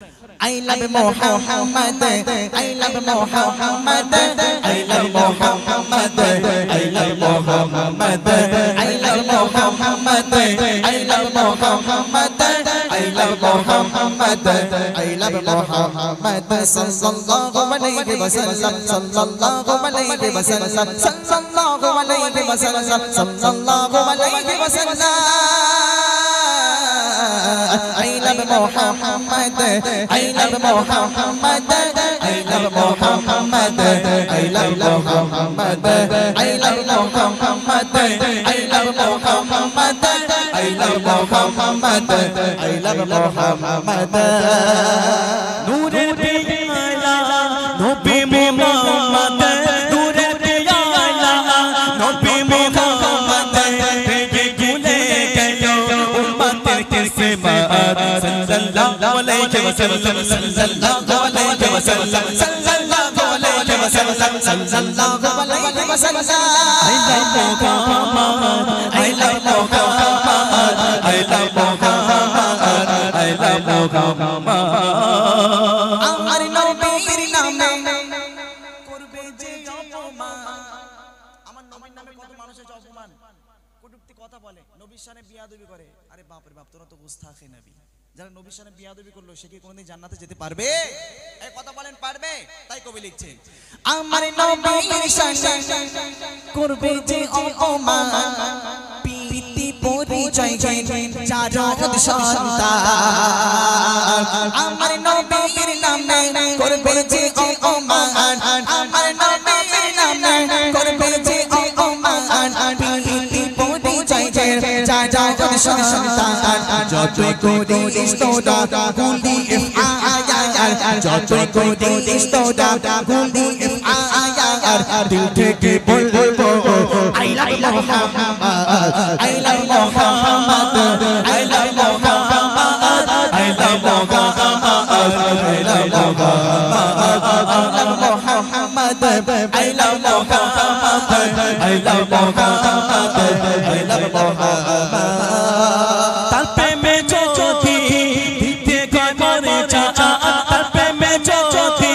I love Muhammad, I love Muhammad, I love Muhammad, I love Muhammad, I love Muhammad, I love Muhammad, I love Muhammad, I love Muhammad, sallallahu alayhi wa sallam, sallallahu alayhi wa sallam, sallallahu alayhi wa sallam, sallallahu alayhi wa sallam. I love Muhammad, I love Muhammad, I love Muhammad, I love Muhammad, I love Muhammad, I love Muhammad, I love Muhammad, I love Muhammad. Noore Piyala, Nabi Muhammad, Noore Piyala, Nabi Muhammad, Bege gule gayo, ummat ke maat, sallallahu alayhi wa sallam, sallallahu alayhi wa sallam, sallallahu alayhi wa sallam, sallallahu alayhi wa sallam. I love Muhammad, I love Muhammad, I love Muhammad, I love Muhammad. Amar nabiyir name korbe je অপমান, আমার নবীর নামে কত মানুষের অপমান কটূক্তি কথা বলে, নবীর শানে বিয়াদবি করে। আরে বাপ রে বাপ, তোরা তো গুস্তাখে নবী। যারা নবীর শানে বিয়াদবি করলো সে কি কোনোদিন জান্নাতে যেতে পারবে? এই কথা বলেন পারবে? তাই কবি লিখছে আমার নবীর শানে করবে যে অপমান, পিতি পরিচয় চারদ সন্তান। আমার নবীর নামে করবে যে অপমান, আমার নবীর নামে করবে যে অপমান, পিতি পরিচয় চারদ সন্তান। যতই করিস তোরা গুলি এফআইআর, যতই করিস তোরা গুলি এফআইআর, দিল থেকে বলবো I love Muhammad, I love Muhammad, I love Muhammad, I love Muhammad, I love Muhammad, I love Muhammad, I love Muhammad, I love Muhammad. তার প্রেমে জ্যোতি দিতে কয় মরে চান, তার প্রেমে জ্যোতি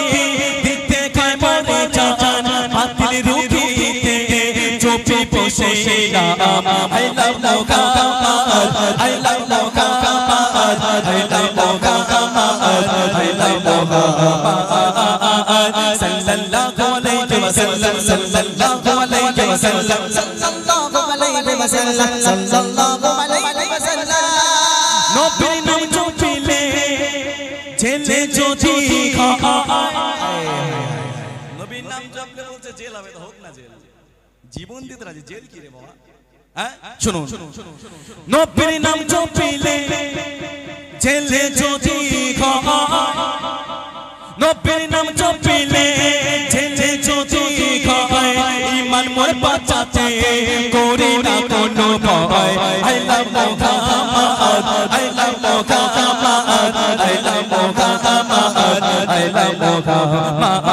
দিতে কয় মরে চান, মাতিল রুখিতে চোপে বসে নাম। I love Muhammad, I love Muhammad, I love Muhammad, I love Muhammad, sallallahu alayhi wa sallam, sallallahu alayhi wa sallam, sallallahu alayhi wa sallam, sallallahu alayhi wa sallam. নবীর নাম জপিলে জেলে যদি খায়, নবীর নাম জপলে বলছে জেল হবে, তো হোক না জেল, জীবন দিতে রাজি, জেল কি রে বাবা? হ্যাঁ শুনুন, নবীর নাম জপিলে জেলে যদি খায়, নবীর নাম জপিলে জেলে যদি খায়, ঈমান মোর বাঁচাতে করি না কোনো ভয়। I love Muhammad, I love Muhammad, I love Muhammad, I love Muhammad,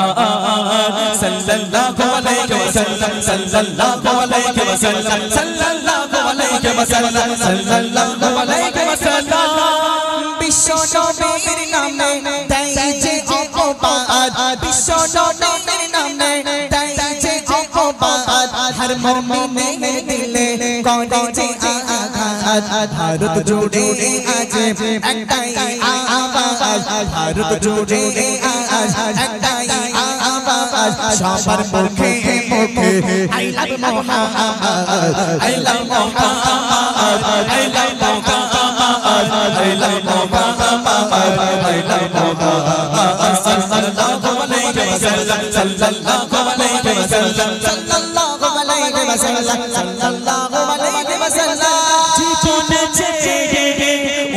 sallallahu alayhi wa sallam, sallallahu alayhi wa sallam, sallallahu alayhi wa sallam, sallallahu alayhi wa sallam. বিশ্ব নবীর নামে দেয় যে অপবাদ, বিশ্ব নবীর নামে দেয় যে অপবাদ, হর মুমিনের দিলে করে যে আঘাত। ভারত জুড়ে আজ একটাই আওয়াজ, ভারত জুড়ে আজ একটাই আওয়াজ, সবার মুখে মুখে I love Muhammad, I love Muhammad, I love Muhammad, I love Muhammad, I love Muhammad, sallallahu alayhi wa sallam, sallallahu alayhi wa sallam, sallallahu alayhi wa sallam, sallallahu alayhi wa sallam. জীবনে চেয়ে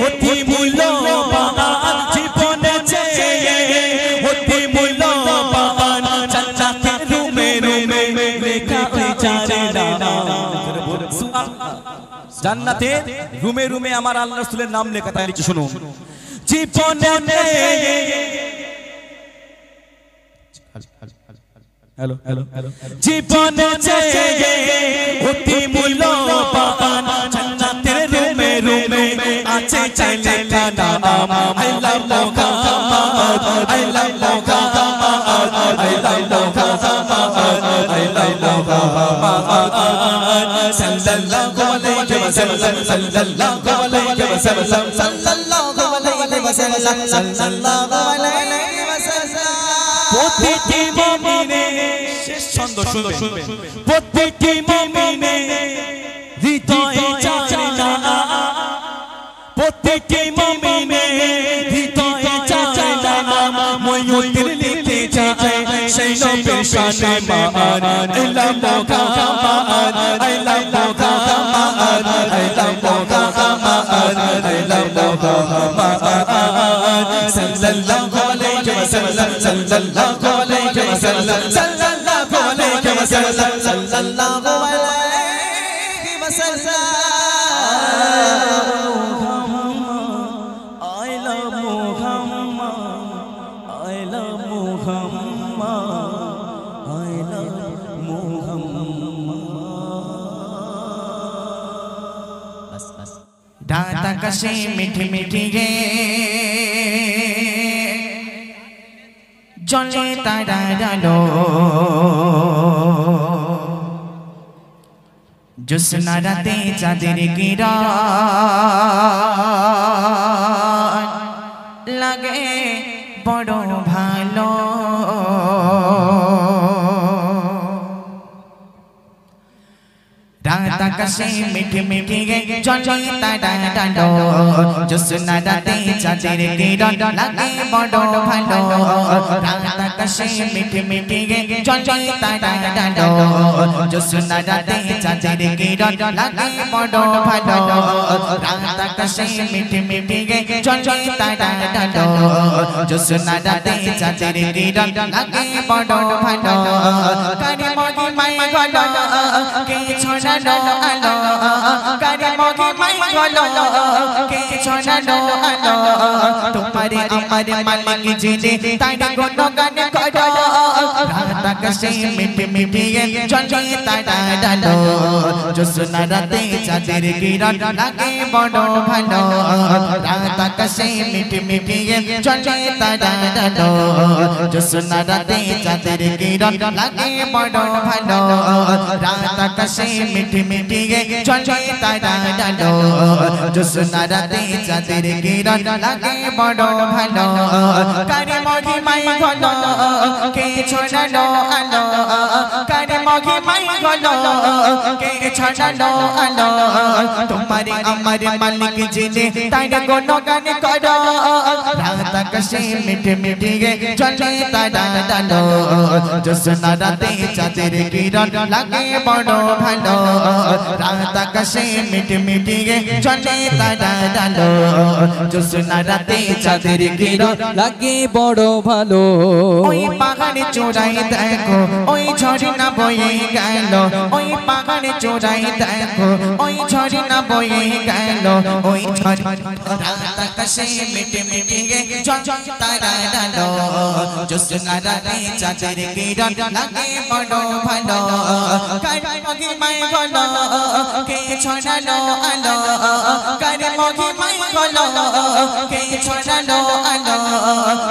অতি মূল্যবান, জীবনে চেয়ে অতি মূল্যবান, জান্নাতের রুমে রুমে লেখা ওই চারের নাম। জান্নাতে রুমে রুমে আমার আল্লাহ রাসূলের নাম লেখা, তাই লিখে শুনুন। জীবনে হ্যালো হ্যালো জীবনে চেয়ে অতি মূল্যবান, জান্নাতের রুমে রুমে আছে চাই লেখা নাম। I love Muhammad, I love Muhammad, I love Muhammad, I love Muhammad. Sallallahu alayhi wa sallam, sallallahu alayhi wa sallam, sallallahu alayhi wa sallam, sallallahu alayhi wa sallam. প্রতিটি মুমিনের ছন্দ শুনবে প্রতিটি মুমিনের হৃদয়ে চায় না প্রতিটি মুমিনের হৃদয়ে চায় না ময়ূর লিখতে চায় সেই নবীর শানে মান আল্লাহ মুহাম্মদ আল্লাহ মুহাম্মদ আল্লাহ মুহাম্মদ আল্লাহ মুহাম্মদ সাল্লাল্লাহু আলাইহি ওয়াসাল্লাম সাল্লাল্লাহু আলাইহি ওয়াসাল্লাম সাল্লাল্লাহু আলাইহি ওয়াসাল্লাম সাল্লাল্লাহু আলাইহি ওয়াসাল্লাম I love Muhammad I love Muhammad I love Muhammad bas bas दाता कशे मीठी मीठी गे जले तारा डालो जुस्ना राते चाँदेर किरण लागे बड़ो भालो रात आकाशे मीठी मीठी गे जले तारा डालो जुस्ना राते चाँदेर किरण लागे बड़ो भालो रात आकाशे मीठी मीठी गे जले तारा डालो जुस्ना राते चाँदेर किरण लागे बड़ो भालो रात आकाशे मीठी मीठी गे जले तारा डालो जुस्ना राते चाँदेर किरण लागे बड़ो भालो कारे मोगी माई गलो के छोड़ा लो आलो कारे मोगी माई गलो के छोड़ालो आलो तुम्हारे अमर मालिक जिने तारे गुनो गान करो रात आकाशे मीठी मीठी जले तारा डालो जुस्ना राते चाँदेर किरण लागे बड़ो भालो रात आकाशे मीठी मीठी जले तारा डालो जुस्ना राते चाँदेर किरण लागे बड़ो भालो रात आकाशे मीठी मीठी जले तारा डालो जुस्ना राते चाँदेर किरण लागे बड़ो भालो कारे मोगी माई गलो के छोड़ालो आलो कारे मोगी माई गलो के छोड़ालो आलो तुम्हारे अमर मालिक जिने तारे गुनो गान करो रात आकाशे मीठी मीठी जले तारा डालो जुस्ना राते चाँदेर किरण लागे बड़ो भालो रात आकाशे मीठी मीठी जले तारा डालो जुस्ना राते चाँदेर किरण লাগে বড় ভালো ওই পাহাড়ে চূড়ায় দেখো ওই ঝর্ণা বয়ে গেল ওই পাহাড়ে চূড়ায় দেখো ওই ঝর্ণা বয়ে গেল ওই রাত আকাশে মিটি মিটি জলে তারা ডালো जुस्ना राते चाँदेर किरण लागे बड़ो भालो कारे मोगी माई गलो के छोड़ालो आलो कारे मोगी माई गलो के छोड़ालो आलो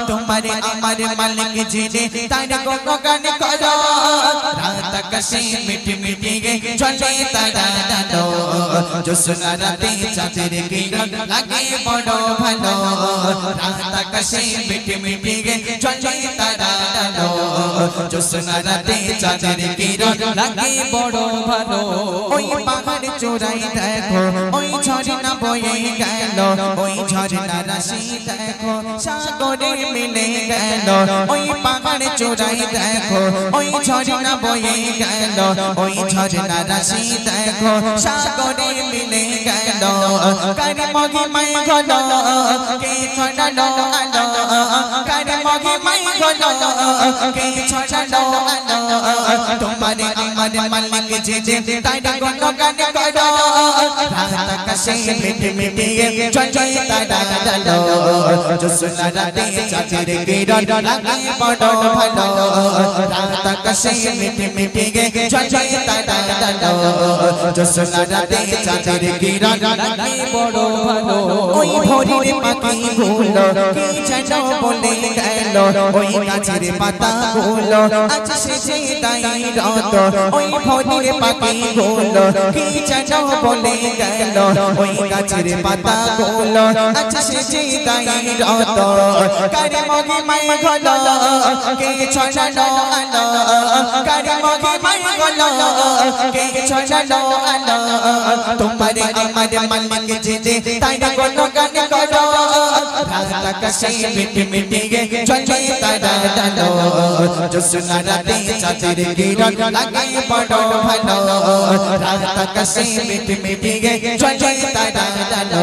तुम्हारे अमर मालिक जिने तारे गुनो गान करो रात आकाशे मीठी मीठी जले तारा डालो जुस्ना राते चाँदेर किरण लागे बड़ो भालो रात आकाशे मीठी मीठी जले तारा डालो जुस्ना राते चाँदेर किरण লাগে বড় ভালো ওই পাহাড় চূড়ায় দেখো ওই ঝর্ণা বয়ে গেল ওই ঝর্ণা রাশি দেখো সাগরে মিলে গেল ওই পাহাড় চূড়ায় দেখো ওই ঝর্ণা বয়ে গেল ওই ঝর্ণা রাশি দেখো সাগরে মিলে গেল কারে মোगी মাই গলো কে ছড়ালো আলো কারে মোगी মাই গলো কে ছড়ালো আলো তোমার তোমারে আমার মালিক যে তাইরে গুণগান করো রাত আকাশে মিটি মিটি চলে তারা ডালো জোসনা রাতে চাঁদের কিরণ লাগে বড় ভালো রাত আকাশে মিটি মিটি চলে তারা ডালো জোসনা রাতে চাঁদের কিরণ লাগে বড় ভালো ওই ভোরের পাখিগুলো কি যেন বলে গেল ওই গাছের পাতাগুলো আজ সেজে তাই রত ওই ভোরের পাখিগুলো কি যেন বলে গেল ওই গাছের পাতাগুলো আজ সেজে তাই রত কারে মগে মাই গলো কে ছড়ানো আলো কারে মগে মাই গলো কে ছড়ানো আলো তোমারে আমার মালিক যে তাই গুণগান করো রাত আকাশে মিটি মিটি চলে তারা ডালো জোসনা রাতে চাঁদের কিরণ লাগে বড় ভালো রাত আকাশে মিটি মিটি চলে তারা ডালো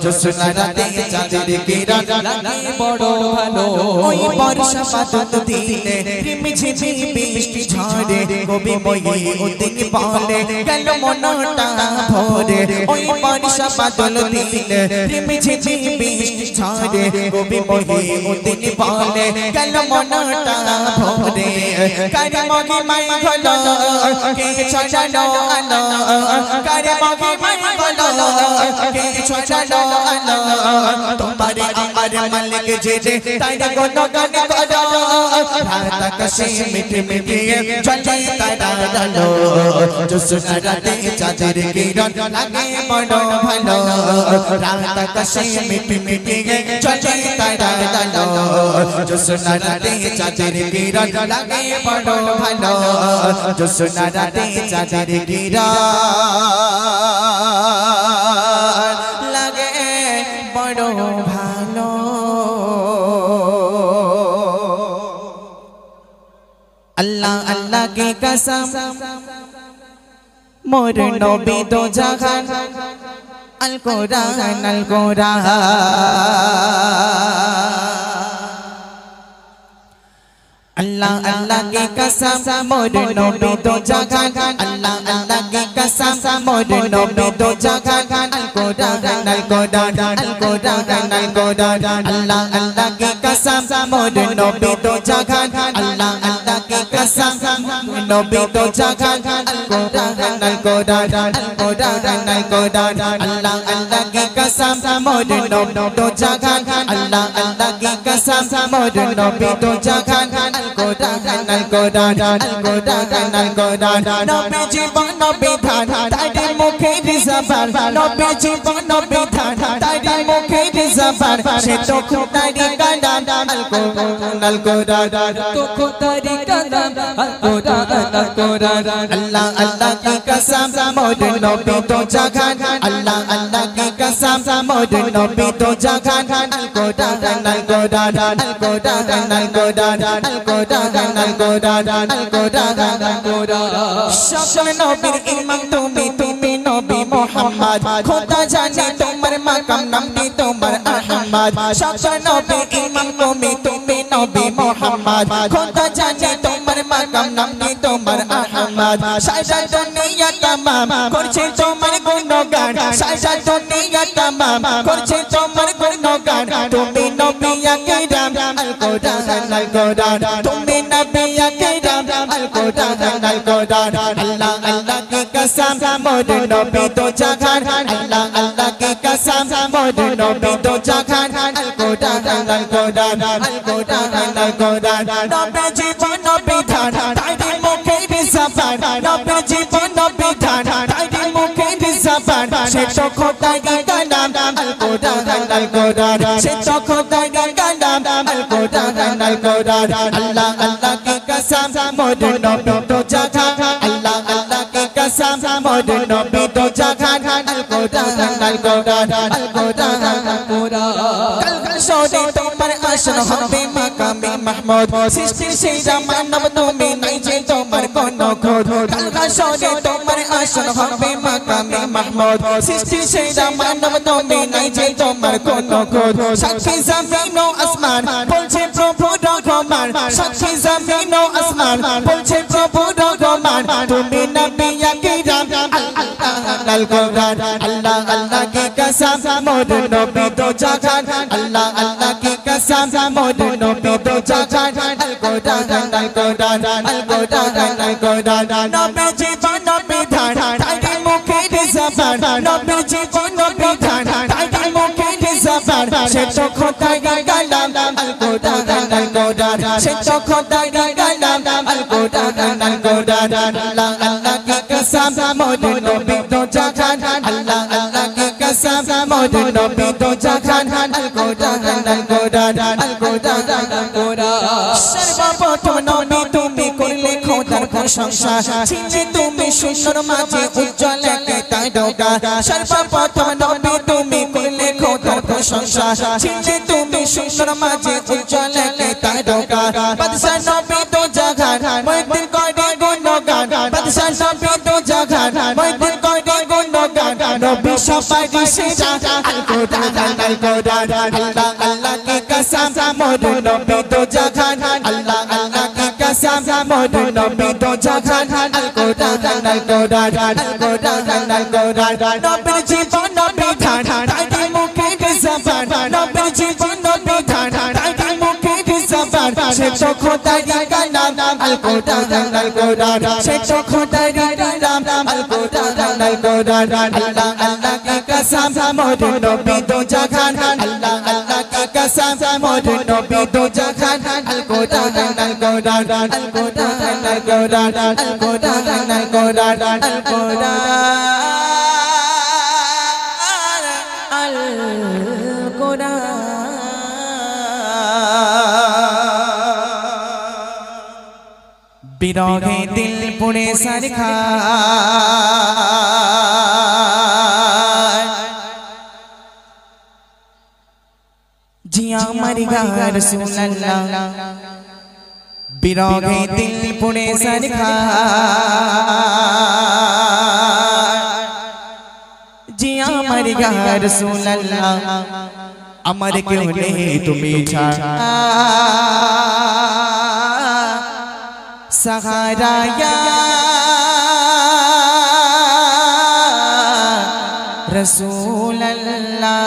জোসনা রাতে চাঁদের কিরণ লাগে বড় ভালো ওই বর্ষা বাদল দিলে রিমঝিমি বৃষ্টি ঝরে কবি মই ওদিন বলে গেল মনটা ভরে ওই বর্ষা বাদল দিলে রিমঝিমি বৃষ্টি ঝরে কবি মই ওদিন বলে গেল মনটা ভরে কারে মগে মাই গলো কে ছড়ানো আলো কারে মগে মাই গলো কে ছড়ানো আলো তোমারে আমার মালিক যে তাইরে গুণগান করো রাত আকাশে মিটি মিটি চলে তারা ডালো জোসনা রাতে চাঁদের কিরণ লাগে বড় ভালো রাত আকাশে মিটি মিটি চলে তারা ডালো জোসনা রাতে চাঁদের কিরণ লাগে বড় ভালো জোসনা রাতে চাঁদের কিরণ লাগে বড় ভালো अल्लाह अल्लाह की कसम मोर नबी दो जहान अल कुरान अल्लाह अल्लाह की कसम मोर नबी दो जहान अल्लाह अल्लाह की कसम मोर नबी दो जहान अल कुरान अल्लाह अल्लाह की कसम मोर नबी दो जहान अल्लाह अल्लाह की कसम नबी दो जहान अल कुरान अल्लाह अल्लाह की कसम मोर नबी दो जहान अल्लाह अल्लाह की कसम मोर नबी दो जहान नबी जीवन विधान तारे मुखेर जबान नबी जीवन विधान तारे मुखेर जबान से तो खुदारी कलाम अल कुरान तो खुदारी कलाम अल कुरान अल्लाह अल्लाह की कसम मोर नबी दो जहान अल्लाह अल्लाह की कसम मोर नबी दो जहान अल कुरान সকল নবীর ইমাম তুমি তুমি নবী মুহাম্মদ খোদা জানে তোমার মাকাম নামটি তোমার আহমদ সকল নবীর ইমাম তুমি তুমি নবী মুহাম্মদ খোদা জানে তোমার মাকাম নামটি তোমার আহমদ সারা দুনিয়া তামাম করছে তোমার গুণগান সারা দুনিয়া তামাম করছে তোমার গুণগান তুমি নবী আকরাম আল কুরআন তুমি নবী আকরাম আল কুরআন अल्लाह अल्लाह की कसम मोर नबी दो जहान अल्लाह अल्लाह की कसम मोर नबी दो जहान अल कुरान नबी जीवन विधान तारे मुखेर जबान नबी जीवन विधान तारे मुखेर जबान से तो खुदाई कलाम अल कुरान से तो खुदाई कलाम अल कुरान अल्लाह अल्लाह की कसम मोर नबी दो जहान अल्लाह अल्लाह की कसम मोर नबी दो जहान अल कुरान कल सोने तुम्हारे आसन হবে মাকামে মাহমুদ সৃষ্টির সেরা মানব তুমি নাই যে তোমার কোনো খোদ কাল সোনে তোমার আসন হবে মাকামে মাহমুদ সৃষ্টির সেরা মানব তুমি নাই যে তোমার কোনো খোদ সাক্ষী জমিন ও আসমান বলছে প্রভু রহমান সাক্ষী জমিন ও আসমান বলছে প্রভু মান তুমি নবী আকরাম আল্লাহ কোরআন আল্লাহ আল্লাহ কি কসম মোর নবী তো জাগান আল্লাহ আল্লাহ কি কসম মোর নবী তো জাগান আল কোরআন আল কোরআন আল কোরআন আল কোরআন নবী জীবন বিধান তাই মুখে জবান নবী জীবন বিধান তাই মুখে জবান সে তো খোদাই কালাম আল কোরআন আল কোরআন সে তো খোদাই কালাম আল কোরআন আল কোরআন আল্লাহ আল্লাহ কি কসম মোর নবী তো জাগান আল্লাহ আল্লাহ কি কসম মোর নবী তো জাগান আল কোরআন আল কোরআন আল কোরআন আল কোরআন সর্বপ্রথম নবী তুমি করলে খোদার প্রশংসা ছিলে তুমি সুন্দর মাঝে উজ্জ্বল কে তারকা সর্বপ্রথম নবী তুমি করলে খোদার প্রশংসা ছিলে তুমি সুন্দর মাঝে উজ্জ্বল কে তারকা বাদশা নবী তো জাগান ময়দিন করে গুণগান বাদশা নবী তো জাগান ময়দিন করে গুণগান নবী সবাই সেরা আল কোরআন আল কোরআন আল্লাহ আল্লাহ কি কসম মোর নবী তো জাগান আল্লাহ আল্লাহ কি কসম মোর নবী তো জাগান আল কোরআন আল কোরআন আল কোরআন আল কোরআন নবীর জীবন বিধান তাই মুখে জবান নবীর জীবন বিধান তাই মুখে জবান সে তো খোদাই কালাম আল কোরআন আল কোরআন সে তো খোদাই কালাম আল কোরআন আল কোরআন আল্লাহ আল্লাহ কি কসম মোর নবী তো জাগান আল্লাহ আল্লাহ কি কসম মোর নবী তো জাগান আল কোরআন আল কোরআন আল কোরআন আল কোরআন আল কোরআন আল কোরআন আল কোরআন আল কোরআন বিরহে দিল পুড়ে সরখা জিয়া মরিগা রাসূলুল্লাহ বিরহে দিল পুড়ে সরখা জিয়া মরিগা রাসূলুল্লাহ আমার কেউ নেই তুমি ছাড়া सहारा या रसूल अल्लाह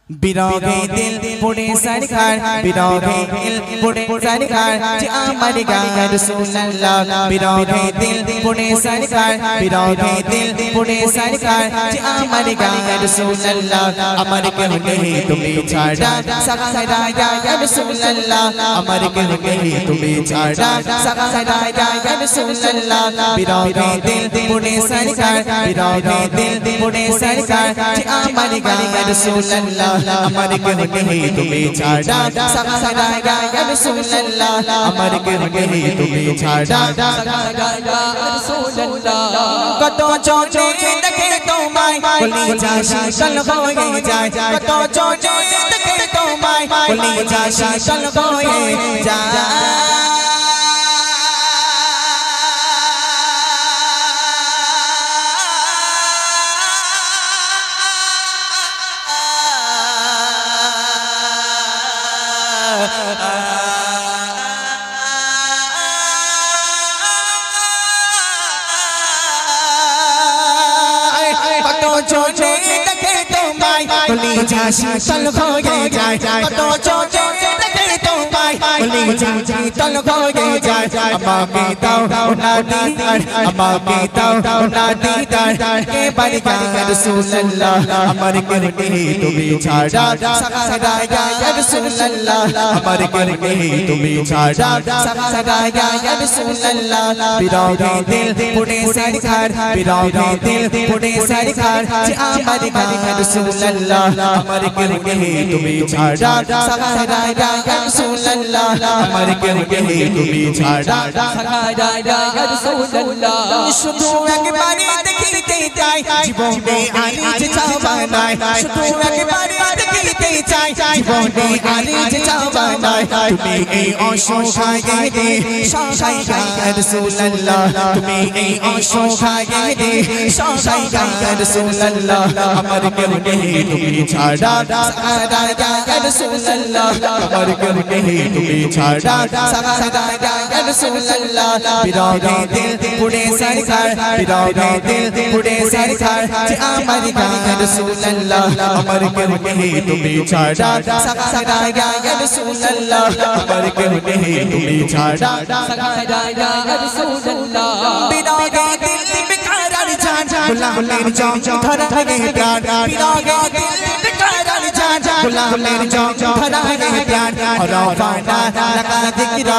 बिरोगे दिल पुड़े सरकार बिरोगे दिल पुड़े सरकार जी अमर गा रसूल अल्लाह बिरोगे दिल पुड़े सरकार बिरोगे दिल पुड़े सरकार जी अमर गा रसूल अल्लाह अमर के नहीं तुम्हें छाड़ा सहारा या रसूल अल्लाह अमर के नहीं तुम्हें छाड़ा सहारा या रसूल अल्लाह बिरोगे दिल पुड़े सरकार बिरोगे दिल पुड़े सरकार जी अमर गा रसूल अल्लाह अमर के नहीं तुम्हें छाड़ा सहारा या रसूल अल्लाह अमर के नहीं तुम्हें छाड़ा सहारा या रसूल अल्लाह कतो चोटे देखे तुम्हारे बोली जा शीतल होए जाए कतो चोटे देखे तुम्हारे बोली जा शीतल होए जाए चोटे देखे तुम्हारे बोली जा शीतल होए जाए कतो चोटे देखे तुम्हारे बोली जा शीतल होए जाए अम्मा की ताऊ ना दीदार अम्मा की ताऊ ना दीदार के बरका रसूल अल्लाह अमर के नहीं तुम्हें छाड़ा सहारा या रसूल अल्लाह अमर के नहीं तुम्हें छाड़ा सहारा या रसूल अल्लाह बिरोगे दिल पुड़े सरकार बिरोगे दिल पुड़े सरकार जी अमर गा रसूल अल्लाह अमर के नहीं तुम्हें छाड़ा सहारा या रसूल अल्लाह अमर के नहीं तुम्हें छाड़ा सहारा या रसूल अल्लाह शुद्ध একবারে দেখিতে চাই জীবনে আনিজ চাওয়ানাই শুধু একবারে দেখিতে চাই জীবনে আরিজ চাওয়া নাই তুমি এই অসহায় দে সহায় রাসূলুল্লাহ তুমি এই অসহায় দে সহায় রাসূলুল্লাহ আমার কেউ নেই তুমি ছাড়া সাহারা রাসূলুল্লাহ আমার কেউ নেই তুমি ছাড়া সাহারা রাসূলুল্লাহ বিরাগে দিল পুরে সরকার বিরাগে দিল পুরে সরকার যে আমার রাসূলুল্লাহ আমার কেউ নেই তুমি ছাড়া সাহারা রাসূলুল্লাহ আমার কেউ নেই তুমি ছাড়া সাহারা রাসূলুল্লাহ বিরাগে দিল বেকারার জান গোলামের জান ধরা গে প্যার বিরাগে দিল বেকারার জান গোলামের জান ধরা গে প্যার রাফানা লাগা যিকরা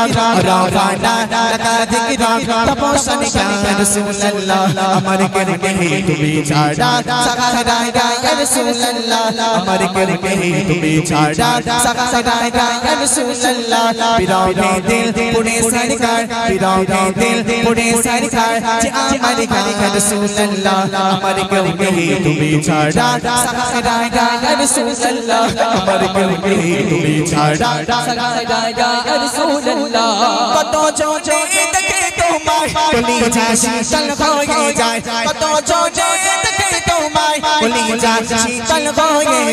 রাফানা লাগা যিকরা তপসন কে রাসূলুল্লাহ আমার কেউ নেই তুমি ছাড়া সাহারা রাসূলুল্লাহ আমার কেউ নেই তুমি ছাড়া সাহারা রাসূলুল্লাহ বিরাগে দিল পুরে সরকার বিরাগে দিল পুরে সরকার যে আমার রাসূলুল্লাহ আমার কেউ নেই তুমি ছাড়া সাহারা রাসূলুল্লাহ আমার কেউ নেই তুমি ছাড়া সাহারা রাসূলুল্লাহ কত জোরে দেখে তোমায় কলিজা শীতল হয়ে যায় কত জোরে দেখে তোমায় কলিজা শীতল হয়ে যায়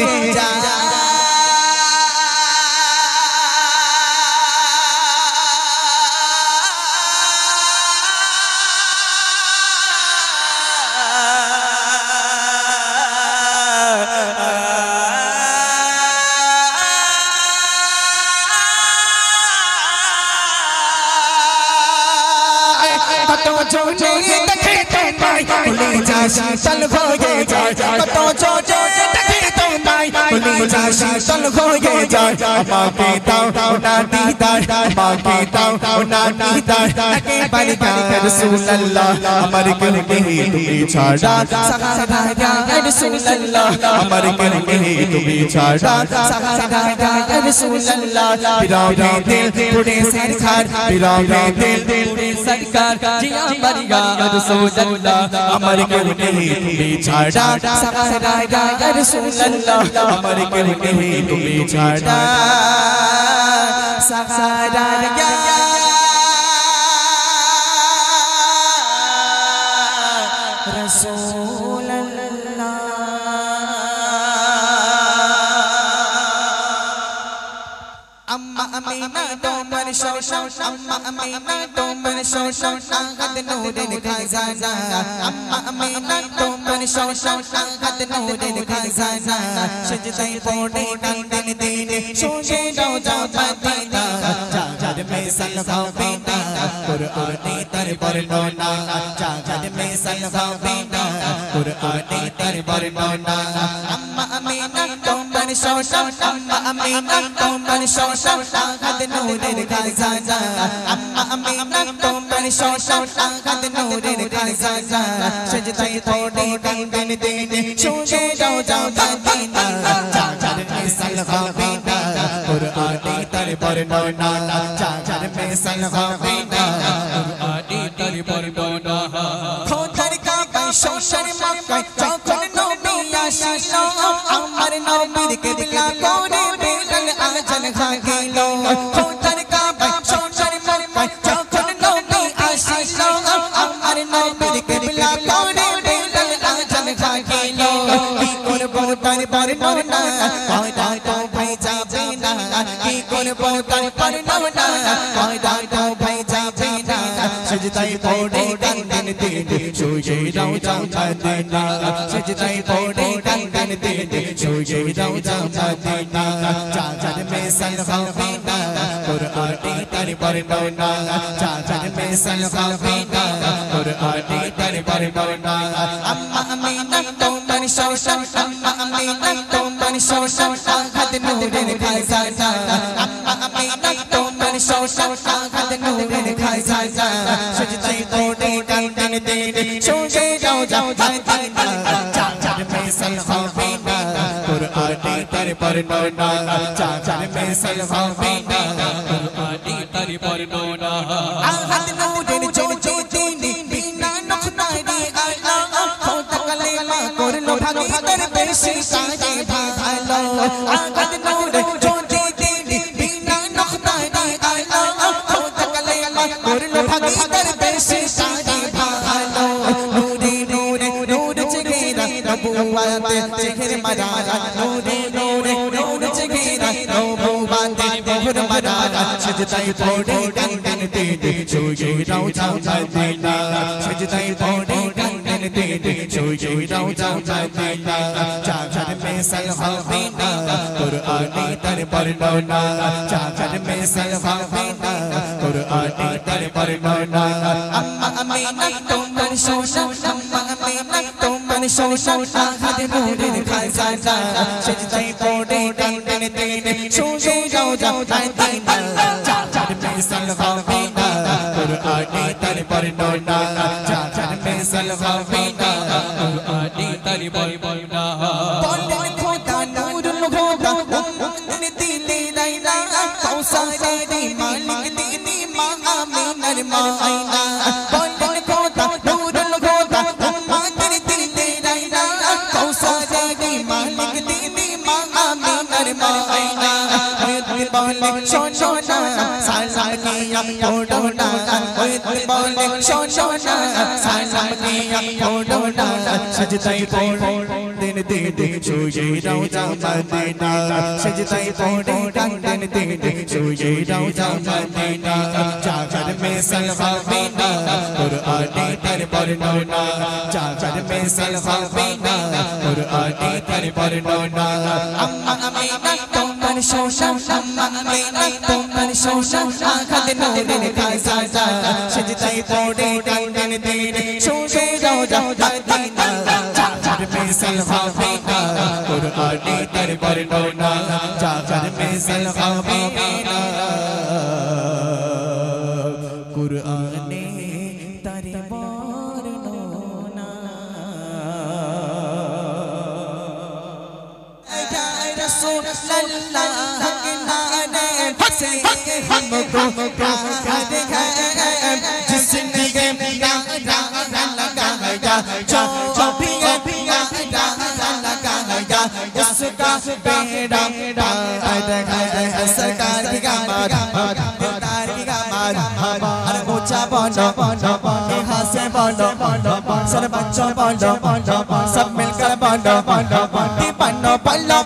কত জোরে দেখে তোমায় কলিজা শীতল হয়ে যায় কত জোরে দেখে তোমায় কলিজা শীতল হয়ে যায় আমাকে দাও না দিদার আমাকে দাও না দিদার একেবারে রাসূলুল্লাহ আমার কেউ নেই তুমি ছাড়া সাহারা রাসূলুল্লাহ আমার কেউ নেই তুমি ছাড়া সাহারা রাসূলুল্লাহ বিরাগে দিল পুরে সরকার বিরাগে দিল পুরে সরকার জি আমার রাসূলুল্লাহ আমার কেউ নেই তুমি ছাড়া সাহারা রাসূলুল্লাহ আমার কেউ নেই তুমি ছাড়া সাহারা রাসূলুল্লাহ अम्मा अमीना तोमर शौशौ अम्मा अमीना तोमर शौशौ आगत नूरन खजाना अम्मा अमीना तोमर शौशौ आगत नूरन खजाना सजदे पौड़े कंदन देने सोशे रोजा मदीना जागर में सलवा बेटा कुरानी तर बरनोना जागर में सलवा बेटा कुरानी तर बरनोना अम्मा अमीना तोमर शौशौ अम्मा अमीना तोमर शौशौ आगत नूरन खजाना अम्मा अमीना तोमर शौशौ आगत नूरन खजाना सजदे पौड़े कंदन देने सोशे रोजा मदीना जागर में सलवा बेटा कुरानी तर बरनोना जागर में सलवा बेटा कुरानी तर बरनोना खोदर का शौशर मक्का चौकन नबी आशिलो अमर नबी के दिला कोने बेलन आजन खागिलो खोदर का शौशर मक्का चौकन नबी आशिलो अमर नबी के दिला कोने बेलन आजन खागिलो की कुर्बो तर बरनोना कायदा तो भेजा बिना की कुर्बो तर बरनोना कायदा तो भेजा बिना सजदे पौड़े कंदन देने सोए रोजा मदीना सजदे पौड़े कंदन देने सोए रोजा मदीना जागर में सलवा बेटा कुरानी तर बरनोना जागर में सलवा बेटा कुरानी तर बरनोना अम्मा अमीना तोमर शौशौ अम्मा अमीना तोमर शौशौ आगत नूरन खजाना अम्मा अमीना तोमर शौशौ आगत नूरन खजाना सजदे पौड़े कंदन देने सोए रोजा मदीना जागर में सलवा बेटा कुरानी तर बरनोना जागर में सलवा बेटा कुरानी तर बरनोना आगत नूरन जो दीनी बिना नुखनारी आला खोद कलेमा करलो भागी तर বেশি সাজে ভালো আগত নূর জ্যোতি দিদি বিনা নখতায় আলো খোদা কালেমা করলো ভাগীদার বেশি সাজে ভালো নূরে নূরে নূর চেহারা নবুওয়াতে চেহারা মারা নূরে নূরে নূর চেহারা নবুওয়াতে মোহর মারা সজদাই পড়ে গঙ্গন তেরে সোয়ে রওজা মদিনা সজদাই পড়ে গঙ্গন তেরে সোয়ে রওজা মদিনা চাচার में सलहावीना कुरानी दर बरना चाचर में सलहावीना कुरानी दर बरना अम्मा अमीना तुमर शोशा अम्मा अमीना तुमर शोशा आखद नूर खजाना सजदे पड़े गंगन तेरे सोए रौजा मदीना चाचर में सलहावीना कुरानी दर बरना चाचर में सलहावीना कुरानी दर बरना खोदा नूर खोदा उम्मन दिले रैना कौसारे रे मालिक दीदी माँ आमीनर मायना बोलन खोदा नूर खोदा उम्मन दिले रैना कौसारे रे मालिक दीदी माँ आमीनर मायना बोले शोना सलाम किया फोड़ोना बोले शोना सलाम किया फोड़ोना सजदे पड़े दिन दे सोए रौजा मदीना सजदे पड़े गंगन तेरे सोए रौजा मदीना चाचर में सलहावीना कुरानी दर बरना चाचर में सलहावीना कुरानी दर बरना अम्मा अमीना तुमर शोशा अम्मा अमीना तुमर शोशा आखद नूर खजाना सजदे पड़े गंगन तेरे सोए रौजा मदीना चाचर में सलहावीना कुरानी दर बरना चाचर में सलहावीना कुरानी दर बरना या रसूल अल्लाह के नारे से हमको जिसने नारा लगाया जो भी उसका बेड़ा सरकार की गामार दिलदार की गामार अरे ऊंचा बोलो यहाँ से बोलो सर बच्चों बोलो सब मिलकर बोलो पन्नो पल्लो